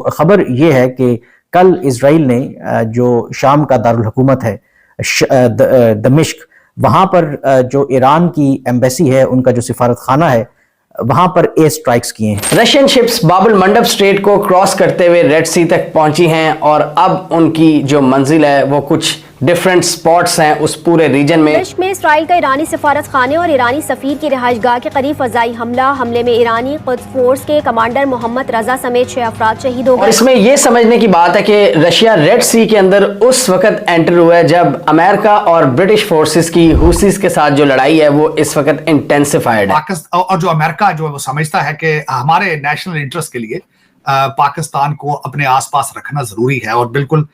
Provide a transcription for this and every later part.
खबर ये है कि कल इजराइल ने जो शाम का दारुल हुकूमत है दमिश्क, वहां पर जो ईरान की एम्बेसी है, उनका जो सिफारत खाना है, वहां पर एयर स्ट्राइक्स किए हैं। रशियन शिप्स बाबुल मंडब स्ट्रेट को क्रॉस करते हुए रेड सी तक पहुंची हैं और अब उनकी जो मंजिल है वो कुछ डिफरेंट स्पॉट्स हैं उस पूरे रीजन में। दमिश्क में इसराइल का ईरानी सफारत खाने और ईरानी सफीर की रिहाइशगाह के करीब फजाई हमले में ईरानी कुद्स फोर्स के कमांडर मोहम्मद रजा समेत 6 अफराद शहीद हो गए। और इसमें यह समझने की बात है कि रशिया रेड सी के अंदर उस वक्त एंटर हुआ है जब अमेरिका और ब्रिटिश फोर्सेस की हुसीज के साथ जो लड़ाई है वो इस वक्त इंटेंसिफाइड है। और जो अमेरिका जो है वो समझता है कि हमारे नेशनल इंटरेस्ट के लिए पाकिस्तान को अपने आसपास रखना जरूरी है, और बिल्कुल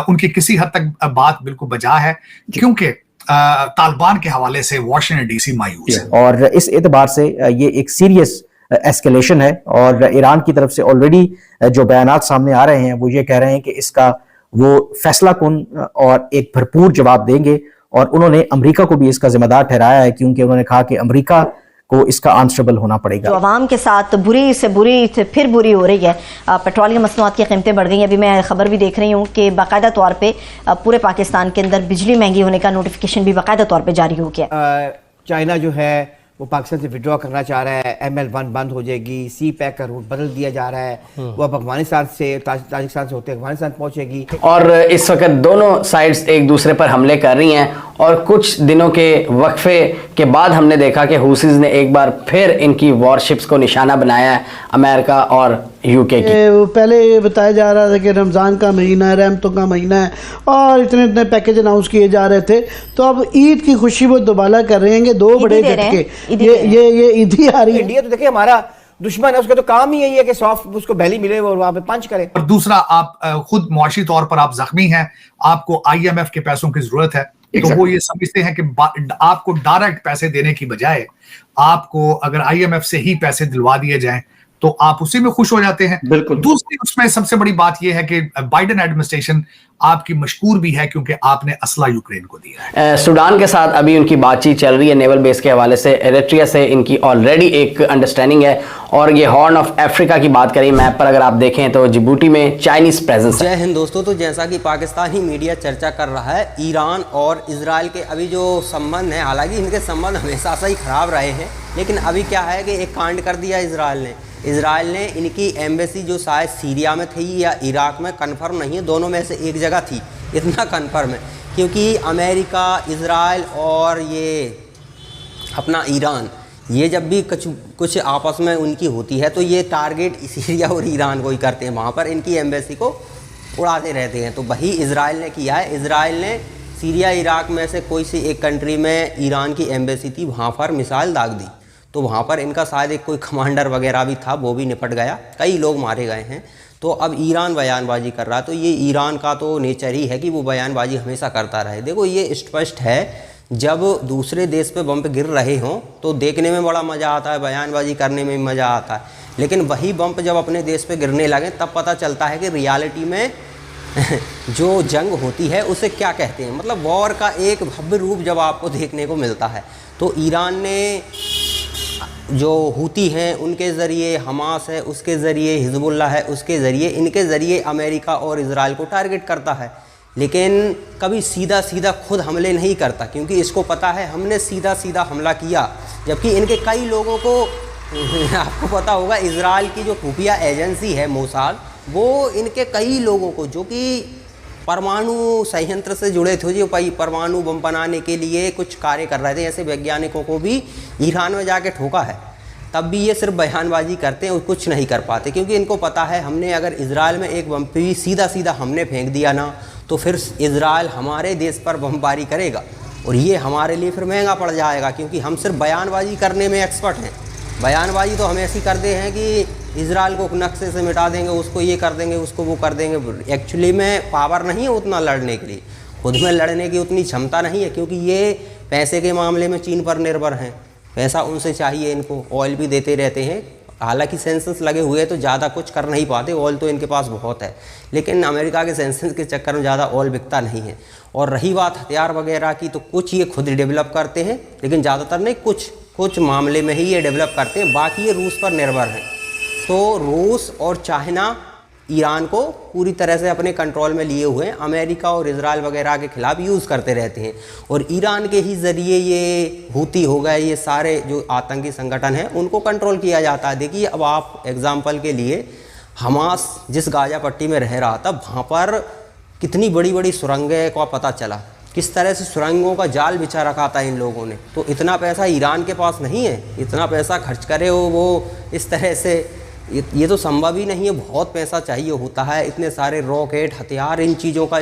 उनकी किसी हद तक बात बिल्कुल बजा है, क्योंकि तालिबान के हवाले से वाशिंगटन डीसी मायूस है। और इस एतबार से ये एक सीरियस एस्केलेशन है, और ईरान की तरफ से ऑलरेडी जो बयानात सामने आ रहे हैं वो ये कह रहे हैं कि इसका वो फैसला कुन और एक भरपूर जवाब देंगे, और उन्होंने अमेरिका को भी इसका जिम्मेदार ठहराया है, क्योंकि उन्होंने कहा कि अमेरिका को इसका आंसरेबल होना पड़ेगा। जो आवाम के साथ बुरी से फिर बुरी हो रही है, पेट्रोलियम मसनूआत की कीमतें बढ़ गई हैं। अभी मैं खबर भी देख रही हूँ कि बाकायदा तौर पे पूरे पाकिस्तान के अंदर बिजली महंगी होने का नोटिफिकेशन भी बाकायदा तौर पे जारी हो गया। चाइना जो है वो पाकिस्तान से विड्रॉ करना चाह रहा है, ML1 बंद हो जाएगी, सी पैक का रूट बदल दिया जा रहा है, वो अब अफगानिस्तान से ताजिकिस्तान से होते अफगानिस्तान पहुंचेगी। और इस वक्त दोनों साइड्स एक दूसरे पर हमले कर रही हैं, और कुछ दिनों के वक्फे के बाद हमने देखा कि हुसीज ने एक बार फिर इनकी वॉरशिप्स को निशाना बनाया है, अमेरिका और UK की। पहले ये बताया जा रहा था कि रमज़ान का महीना है, रहमतों का महीना है, और इतने इतने पैकेज अनाउंस किए जा रहे थे, तो अब ईद की खुशी वो दोबाला कर रहे हैं कि 2 बड़े झटके, ये ईद ही आ रही है। इंडिया तो देखिए हमारा दुश्मन है, उसका तो काम ही यही है कि सॉफ्ट उसको बैली मिले और वहां पे पंच करे। और दूसरा, आप खुद मुआशी तौर पर आप जख्मी हैं, आपको IMF के पैसों की जरूरत है, तो वो ये समझते हैं कि आपको डायरेक्ट पैसे देने की बजाय आपको अगर IMF से ही पैसे दिलवा दिए जाएं तो आप उसी में खुश हो जाते हैं। बिल्कुल। दूसरी उसमें सबसे बड़ी बात यह है कि बाइडेन एडमिनिस्ट्रेशन आपकी मशकूर भी है, क्योंकि आपने असला यूक्रेन को दिया है। सूडान के साथ अभी उनकी बातचीत चल रही है नेवल बेस के हवाले से। एरिट्रिया से इनकी ऑलरेडी एक अंडरस्टैंडिंग है, और ये हॉर्न ऑफ अफ्रीका की बात करें मैप पर अगर आप देखें तो जिबूटी में चाइनीज प्रेजेंस है। जय हिंद दोस्तों। तो जैसा कि पाकिस्तानी मीडिया चर्चा कर रहा है, ईरान और इजराइल के अभी जो संबंध हैं, हालांकि इनके संबंध हमेशा से ही खराब रहे हैं, लेकिन अभी क्या है कि एक कांड कर दिया इजराइल ने इनकी एम्बेसी जो शायद सीरिया में थी या इराक में, कन्फर्म नहीं है, दोनों में से एक जगह थी, इतना कन्फर्म है, क्योंकि अमेरिका, इजराइल और ये अपना ईरान, ये जब भी कुछ आपस में उनकी होती है तो ये टारगेट सीरिया और ईरान को ही करते हैं, वहाँ पर इनकी एम्बेसी को उड़ाते रहते हैं। तो वही इजराइल ने किया है। इजराइल ने सीरिया इराक में से कोई सी एक कंट्री में ईरान की एम्बेसी थी, वहाँ पर मिसाइल दाग दी, तो वहाँ पर इनका शायद एक कोई कमांडर वगैरह भी था, वो भी निपट गया, कई लोग मारे गए हैं। तो अब ईरान बयानबाजी कर रहा है, तो ये ईरान का तो नेचर ही है कि वो बयानबाजी हमेशा करता रहे। देखो ये स्पष्ट है, जब दूसरे देश पे बम गिर रहे हों तो देखने में बड़ा मज़ा आता है, बयानबाजी करने में मज़ा आता है, लेकिन वही बम जब अपने देश पे गिरने लगे तब पता चलता है कि रियलिटी में जो जंग होती है उसे क्या कहते हैं, मतलब वॉर का एक भव्य रूप जब आपको देखने को मिलता है। तो ईरान ने जो हूती हैं उनके ज़रिए, हमास है उसके ज़रिए, हिजबुल्लाह है उसके ज़रिए, इनके ज़रिए अमेरिका और इजराइल को टारगेट करता है, लेकिन कभी सीधा सीधा खुद हमले नहीं करता, क्योंकि इसको पता है हमने सीधा सीधा हमला किया। जबकि इनके कई लोगों को आपको पता होगा, इजराइल की जो खुफिया एजेंसी है मोसाद, वो इनके कई लोगों को जो कि परमाणु संयंत्र से जुड़े थे, जो परमाणु बम बनाने के लिए कुछ कार्य कर रहे थे, ऐसे वैज्ञानिकों को भी ईरान में जाके ठोका है। तब भी ये सिर्फ बयानबाजी करते हैं और कुछ नहीं कर पाते, क्योंकि इनको पता है हमने अगर इजराइल में एक बम भी सीधा सीधा हमने फेंक दिया ना, तो फिर इजराइल हमारे देश पर बमबारी करेगा और ये हमारे लिए फिर महंगा पड़ जाएगा, क्योंकि हम सिर्फ बयानबाजी करने में एक्सपर्ट हैं। बयानबाजी तो हम ऐसी करते हैं कि इजराइल को नक्शे से मिटा देंगे, उसको ये कर देंगे, उसको वो कर देंगे। एक्चुअली में पावर नहीं है उतना लड़ने के लिए, खुद में लड़ने की उतनी क्षमता नहीं है, क्योंकि ये पैसे के मामले में चीन पर निर्भर हैं, पैसा उनसे चाहिए इनको, ऑयल भी देते रहते हैं। हालांकि सेंसस लगे हुए हैं तो ज़्यादा कुछ कर नहीं पाते, ऑयल तो इनके पास बहुत है, लेकिन अमेरिका के सेंसस के चक्कर में ज़्यादा ऑयल बिकता नहीं है। और रही बात हथियार वगैरह की, तो कुछ ये खुद डेवलप करते हैं, लेकिन ज़्यादातर नहीं, कुछ मामले में ही ये डेवलप करते हैं, बाकी ये रूस पर निर्भर हैं। तो रूस और चाइना ईरान को पूरी तरह से अपने कंट्रोल में लिए हुए हैं, अमेरिका और इजराइल वगैरह के खिलाफ यूज़ करते रहते हैं। और ईरान के ही ज़रिए ये हूती हो गए, ये सारे जो आतंकी संगठन हैं उनको कंट्रोल किया जाता है। देखिए अब आप एग्जाम्पल के लिए हमास जिस गाजा पट्टी में रह रहा था, वहाँ पर कितनी बड़ी बड़ी सुरंगें का पता चला, किस तरह से सुरंगों का जाल बिछा रखा था इन लोगों ने। तो इतना पैसा ईरान के पास नहीं है, इतना पैसा खर्च करे वो इस तरह से, ये तो संभव ही नहीं है। बहुत पैसा चाहिए होता है, इतने सारे रॉकेट, हथियार, इन चीज़ों का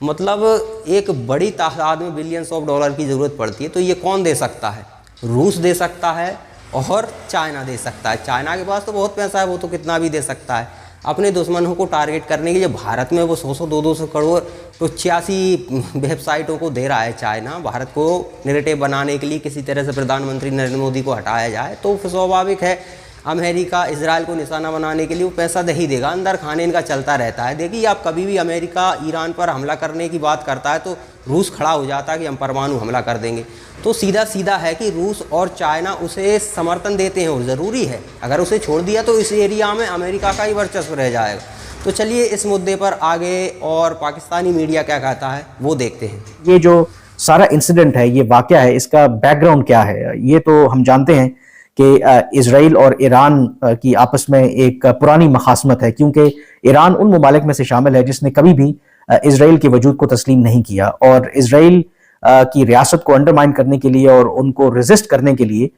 मतलब एक बड़ी तादाद में बिलियंस ऑफ डॉलर की ज़रूरत पड़ती है। तो ये कौन दे सकता है? रूस दे सकता है और चाइना दे सकता है। चाइना के पास तो बहुत पैसा है, वो तो कितना भी दे सकता है। अपने दुश्मनों को टारगेट करने के लिए भारत में वो 100-100, 200 करोड़ तो 86 वेबसाइटों को दे रहा है चाइना, भारत को नेगेटिव बनाने के लिए किसी तरह से प्रधानमंत्री नरेंद्र मोदी को हटाया जाए। तो स्वाभाविक है अमेरिका इजराइल को निशाना बनाने के लिए वो पैसा दे ही देगा, अंदर खाने इनका चलता रहता है। देखिए आप कभी भी अमेरिका ईरान पर हमला करने की बात करता है तो रूस खड़ा हो जाता है कि हम परमाणु हमला कर देंगे। तो सीधा सीधा है कि रूस और चाइना उसे समर्थन देते हैं और ज़रूरी है, अगर उसे छोड़ दिया तो इस एरिया में अमेरिका का ही वर्चस्व रह जाएगा। तो चलिए इस मुद्दे पर आगे और पाकिस्तानी मीडिया क्या कहता है वो देखते हैं। ये जो सारा इंसिडेंट है, ये वाकया है, इसका बैकग्राउंड क्या है? ये तो हम जानते हैं कि इजराइल और ईरान की आपस में एक पुरानी मखासमत है, क्योंकि ईरान उन ममालिक में से शामिल है जिसने कभी भी इजराइल के वजूद को तस्लीम नहीं किया, और इजराइल की रियासत को अंडरमाइन करने के लिए और उनको रेजिस्ट करने के लिए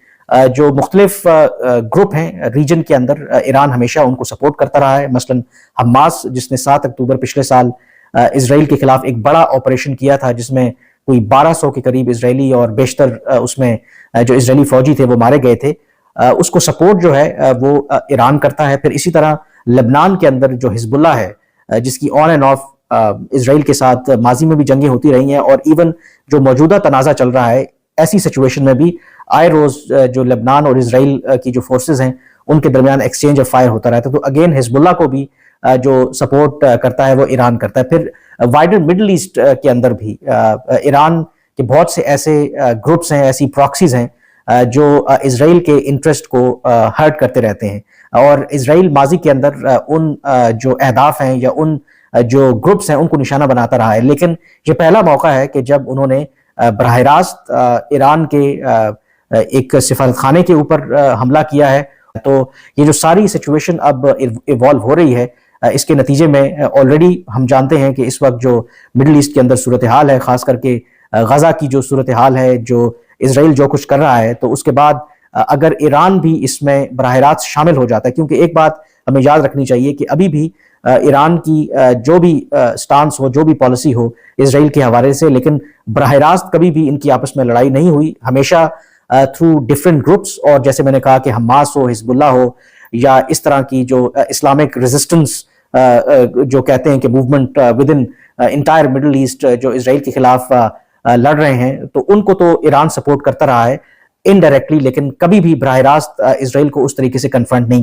जो मुख्तलिफ ग्रुप हैं रीजन के अंदर, ईरान हमेशा उनको सपोर्ट करता रहा है। मसलन हमास, जिसने 7 अक्टूबर पिछले साल इजराइल के खिलाफ एक बड़ा ऑपरेशन किया था, जिसमें कोई 1200 के करीब इजरायली और बेशतर उसमें जो इजरायली फौजी थे वो मारे गए थे, उसको सपोर्ट जो है वो ईरान करता है। फिर इसी तरह लेबनान के अंदर जो हिजबुल्ला है, जिसकी ऑन एंड ऑफ इजराइल के साथ माजी में भी जंगें होती रही हैं, और इवन जो मौजूदा तनाज़ा चल रहा है, ऐसी सिचुएशन में भी आए रोज जो लेबनान और इजराइल की जो फोर्सेज हैं उनके दरमियान एक्सचेंज ऑफ फायर होता रहता है। तो अगेन हिजबुल्ला को भी जो सपोर्ट करता है वो ईरान करता है। फिर वाइडर मिडल ईस्ट के अंदर भी ईरान के बहुत से ऐसे ग्रुप्स हैं, ऐसी प्रॉक्सीज हैं जो इजराइल के इंटरेस्ट को हर्ट करते रहते हैं, और इजराइल माजी के अंदर उन जो अहदाफ हैं या उन जो ग्रुप्स हैं उनको निशाना बनाता रहा है। लेकिन ये पहला मौका है कि जब उन्होंने बराह रास्त ईरान के एक सिफारत खाने के ऊपर हमला किया है। तो ये जो सारी सिचुएशन अब इवॉल्व हो रही है, इसके नतीजे में ऑलरेडी हम जानते हैं कि इस वक्त जो मिडिल ईस्ट के अंदर सूरत हाल है, खास करके गजा की जो सूरत हाल है, जो इजराइल जो कुछ कर रहा है, तो उसके बाद अगर ईरान भी इसमें बराह रास्त शामिल हो जाता है, क्योंकि एक बात हमें याद रखनी चाहिए कि अभी भी ईरान की जो भी स्टांस हो, जो भी पॉलिसी हो इजराइल के हवाले से, लेकिन बराह रास्त कभी भी इनकी आपस में लड़ाई नहीं हुई, हमेशा थ्रू डिफरेंट ग्रुप्स। और जैसे मैंने कहा कि हमास हो, हिजबुल्ला हो, या इस तरह की जो इस्लामिक रेजिस्टेंस जो कहते हैं कि movement with in entire middle east जो इजराइल के खिलाफ लड़ रहे हैं, तो उनको तो ईरान सपोर्ट करता रहा है इनडायरेक्टली, लेकिन कभी भी बराह रास्त इजराइल को उस तरीके से कन्फ्रंट नहीं किया।